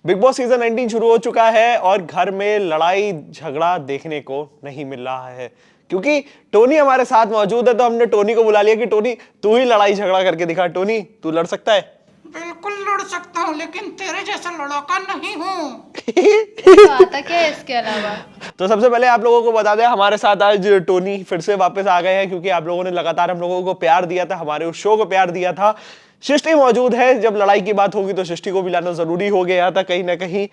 Big boss season 19 शुरू हो चुका है और घर में लड़ाई झगड़ा देखने को नहीं मिल रहा है क्योंकि टोनी हमारे साथ मौजूद है। तो हमने टोनी को बुला लिया कि टोनी तू ही लड़ाई झगड़ा करके दिखा। टोनी तू लड़ सकता है? बिल्कुल लड़ सकता हूँ, लेकिन तेरे जैसा लड़ाका नहीं हूँ। तो आता क्या है इसके अलावा? तो सबसे पहले आप लोगों को बता दें, हमारे साथ आज टोनी फिर से वापस आ गए हैं क्योंकि आप लोगों ने लगातार हम लोगों को प्यार दिया था, हमारे उस शो को प्यार दिया था। सृष्टि मौजूद है, जब लड़ाई की बात होगी तो सृष्टि को भी लाना जरूरी हो गया था कहीं ना कहीं।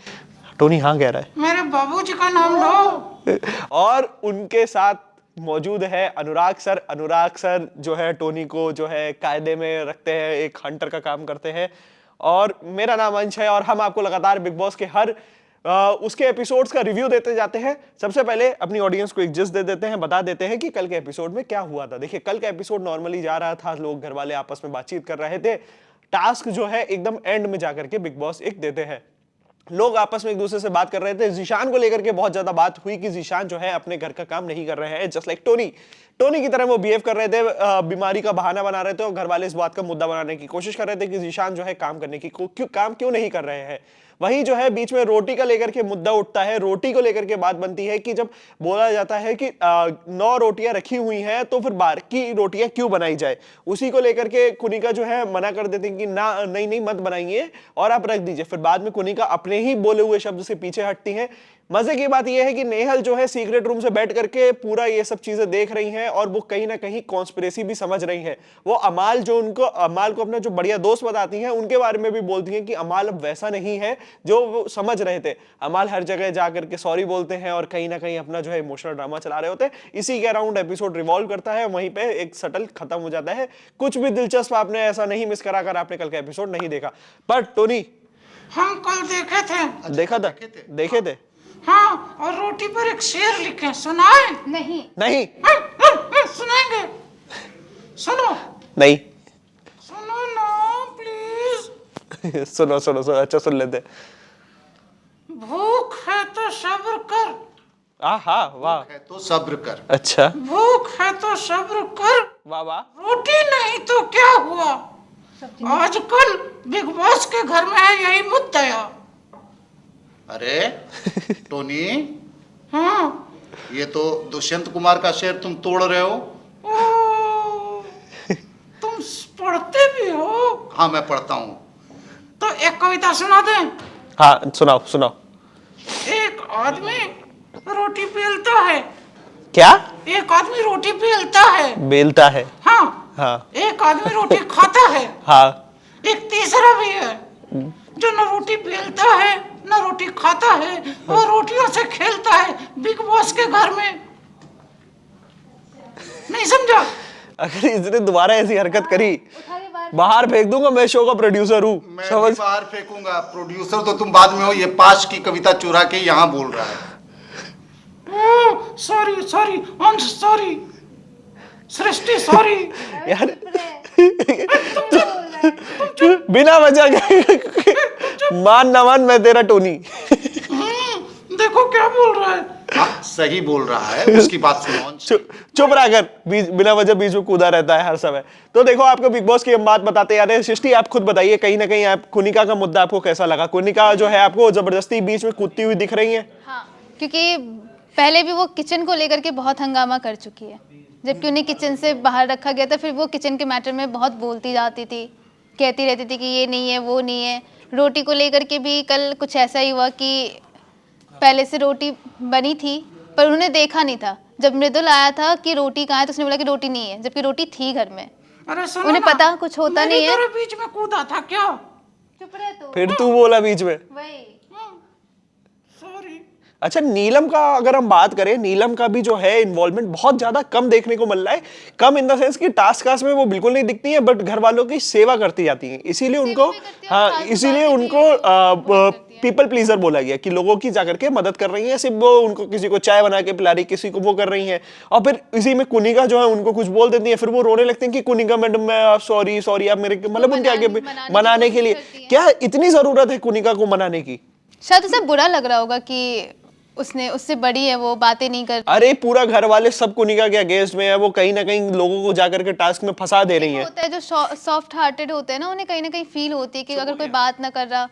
टोनी हाँ कह रहा है। मेरे बाबूजी का नाम लो। और उनके साथ मौजूद है अनुराग सर। अनुराग सर जो है टोनी को जो है कायदे में रखते हैं, एक हंटर का काम करते हैं। और मेरा नाम अंश है और हम आपको लगातार बिग बॉस के हर उसके एपिसोड्स का रिव्यू देते जाते हैं। सबसे पहले अपनी ऑडियंस को एक जिस्ट दे देते हैं, बता देते हैं कि कल के एपिसोड में क्या हुआ था। देखिए, कल का एपिसोड नॉर्मली जा रहा था, लोग घर वाले आपस में बातचीत कर रहे थे। टास्क जो है एकदम एंड में जाकर के बिग बॉस एक देते हैं। लोग आपस में एक दूसरे से बात कर रहे थे। जीशान को लेकर के बहुत ज्यादा बात हुई कि जीशान जो है अपने घर का काम नहीं कर रहे हैं, जस्ट लाइक टोनी की तरह वो बिहेव कर रहे थे, बीमारी का बहाना बना रहे थे। और घर वाले इस बात का मुद्दा बनाने की कोशिश कर रहे थे कि जीशान जो है काम करने की काम क्यों नहीं कर रहे हैं। वहीं जो है बीच में रोटी का लेकर के मुद्दा उठता है। रोटी को लेकर के बात बनती है कि जब बोला जाता है कि 9 रोटियां रखी हुई हैं तो फिर बाकी रोटियां क्यों बनाई जाए, उसी को लेकर के कुनिका जो है मना कर देते हैं कि ना नहीं मत बनाइए और आप रख दीजिए। फिर बाद में कुनिका अपने ही बोले हुए शब्द से पीछे हटती हैं। मजे की बात यह है कि नेहल जो है सीक्रेट रूम से बैठ करके पूरा ये सब चीजें देख रही हैं और वो कहीं ना कहीं कॉन्स्पिरेसी भी समझ रही हैं। वो अमाल को अपना जो बढ़िया दोस्त बताती हैं, उनके बारे में भी बोलती हैं कि अमाल अब वैसा नहीं है जो वो समझ रहे थे। अमाल हर जगह जाकर के सॉरी बोलते हैं और कहीं ना कहीं अपना जो है इमोशनल ड्रामा चला रहे होते हैं। इसी के अराउंड एपिसोड रिवॉल्व करता है, वहीं पे एक सटल खत्म हो जाता है। कुछ भी दिलचस्प आपने ऐसा नहीं मिस करा अगर आपने कल का एपिसोड नहीं देखा। पर टोनी, हम कल देखे थे। देखा था? देखे थे? हाँ, और रोटी पर एक शेर लिखे, सुनाए? नहीं नहीं सुनाएंगे। सुनो नहीं सुनो ना प्लीज। सुनो अच्छा सुन लेते। भूख है तो सब्र कर। हाँ वाह, है तो सब्र कर। अच्छा, भूख है तो सब्र कर। वाह वाह। रोटी नहीं तो क्या हुआ, आजकल बिग बॉस के घर में है यही मुद्दा। अरे टोनी, हाँ, ये तो दुष्यंत कुमार का शेर तुम तोड़ रहे हो। ओ, तुम पढ़ते भी हो? हाँ, मैं पढ़ता हूँ। तो एक कविता सुना दें? हाँ सुनाओ। एक आदमी रोटी बेलता है। क्या? एक आदमी रोटी बेलता है। बेलता है? हाँ। एक आदमी रोटी खाता है। हाँ। एक तीसरा भी है जो न रोटी बेलता है न रोटी खाता है और रोटियों से खेलता है बिग बॉस के घर में। नहीं समझा? अगर इसने दोबारा ऐसी हरकत करी, बाहर फेंक दूंगा। मैं शो का प्रोड्यूसर हूँ, मैं समझ? भी बाहर फेंकूंगा। प्रोड्यूसर तो तुम बाद में हो। ये पास की कविता चुरा के यहाँ बोल रहा है। सॉरी अंश, सॉरी सृष्टि, सॉरी यार बिना वजह मान ना मान, मैं तेरा टोनी। देखो क्या बोल रहा है। हाँ, सही बोल रहा है, उसकी बात सुनो। चुप रह कर, बिना वजह बीच में कूदा रहता है हर समय। तो देखो, आपको बिग बॉस की हम बात बताते आ रहे हैं। सृष्टि, आप खुद बताइए, कहीं ना कहीं आप कुनिका का मुद्दा आपको कैसा लगा? कुनिका जो है आपको जबरदस्ती बीच में कूदती हुई दिख रही है। हाँ, क्योंकि पहले भी वो किचन को लेकर के बहुत हंगामा कर चुकी है। जबकि उन्हें किचन से बाहर रखा गया था, फिर वो किचन के मैटर में बहुत बोलती जाती थी, कहती रहती थी कि ये नहीं है वो नहीं है। रोटी को लेकर के भी कल कुछ ऐसा ही हुआ कि पहले से रोटी बनी थी पर उन्होंने देखा नहीं था। जब मृदुल आया था कि रोटी कहाँ है तो उसने बोला कि रोटी नहीं है, जबकि रोटी थी घर में। अरे सुनो उन्हें ना, पता कुछ होता नहीं है। बीच में कूदा था क्या? चुप रहे तो। फिर तू बोला बीच में। वही। सॉरी। अच्छा, नीलम का अगर हम बात करें, नीलम का भी जो है इन्वॉल्वमेंट बहुत ज्यादा कम देखने को मिल रहा है। कम इन द सेंस कि टास्क में वो बिल्कुल नहीं दिखती है, बट घर वालों की सेवा करती जाती हैं, इसीलिए उनको पीपल प्लीजर बोला गया कि लोगों की जाकर के मदद कर रही हैं। सिर्फ वो उनको किसी को चाय बना के पिला रही, किसी को वो कर रही हैं। और फिर इसी में कुनिका जो है उनको कुछ बोल देती है, फिर वो रोने लगते हैं कि कुनिका मैडम मैं सॉरी आप मेरे, मतलब उनके आगे मनाने के लिए। क्या इतनी जरूरत है कुनिका को मनाने की? शायद उसे बुरा लग रहा होगा कि उससे बड़ी है, वो बातें नहीं करती। अरे पूरा घर वाले सब कुनिका के अगेंस्ट में है। वो कहीं ना कहीं लोगों को जाकर के टास्क में फंसा दे रही है। होता है जो सॉफ्ट हार्टेड होते हैं ना, उन्हें कहीं ना कहीं फील होती है कि अगर कोई बात ना कर रहा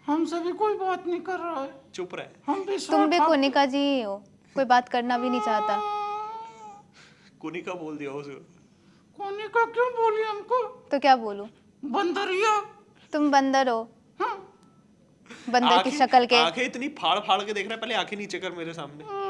हमसे भी कोई बात नहीं कर रहा है। चुप रहे। हम भी तुम भी स्वार्थ- कोनिका जी ही हो, कोई बात करना भी नहीं चाहता। कोनिका बोल दिया उसे। कोनिका क्यों बोली हमको? तो क्या बोलूं? बंदरिया। तुम बंदर हो, हाँ। बंदर की आंखें- शक्ल के। आंखें इतनी फाड़ फाड़ के देख रहा है, पहले आंखें नीचे कर मेरे सामने।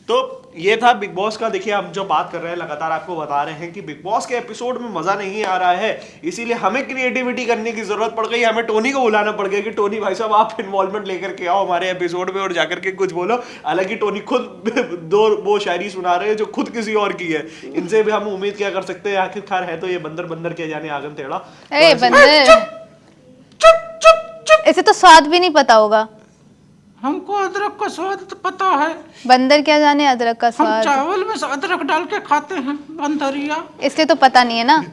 तो ये था बिग बॉस का। देखिए हम जो बात कर रहे हैं, लगातार आपको बता रहे हैं कि बिग बॉस के एपिसोड में मजा नहीं आ रहा है, इसीलिए हमें क्रिएटिविटी करने की जरूरत पड़ गई। हमें टोनी को बुलाना पड़ गया कि टोनी भाई साहब आप इन्वॉल्वमेंट लेकर के आओ हमारे एपिसोड में और जाकर के कुछ बोलो। हालांकि टोनी खुद दो वो शायरी सुना रहे हैं जो खुद किसी और की है। इनसे भी हम उम्मीद क्या कर सकते हैं, आखिरकार है तो ये बंदर बंदर के जाने आगन टेढ़ा। अरे बंदर, चुप चुप चुप। इसे तो स्वाद भी नहीं पता होगा। हमको अदरक का स्वाद तो पता है। बंदर क्या जाने अदरक का हम स्वाद। चावल में से अदरक डाल के खाते हैं, बंदरिया। इसलिए तो पता नहीं है ना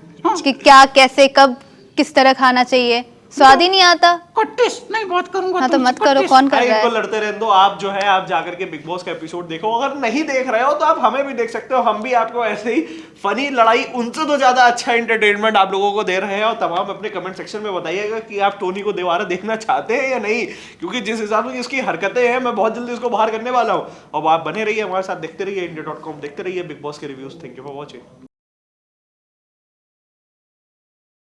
कि क्या, कैसे, कब, किस तरह खाना चाहिए। स्वाद ही नहीं आता। कट्टिस नहीं बात करूंगा। हाँ तो तुमसे, मत करो, कट्टिस। कौन कर भाई रहा इनको है? लड़ते रहने दो। आप जो है आप जाकर के बिग बॉस का एपिसोड देखो। अगर नहीं देख रहे हो तो आप हमें भी देख सकते हो। हम भी आपको ऐसे ही फनी लड़ाई उनसे तो ज्यादा अच्छा एंटरटेनमेंट आप लोगों को दे रहे हैं। और तमाम अपने कमेंट सेक्शन में बताइएगा कि आप टोनी को दोबारा देखना चाहते हैं या नहीं, क्योंकि जिस हिसाब से इसकी हरकतें हैं मैं बहुत जल्दी इसको बाहर करने वाला हूँ। अब आप बने रहिए हमारे साथ, देखते रहिए India.com, देखते रहिए बिग बॉस के reviews. Thank you for watching.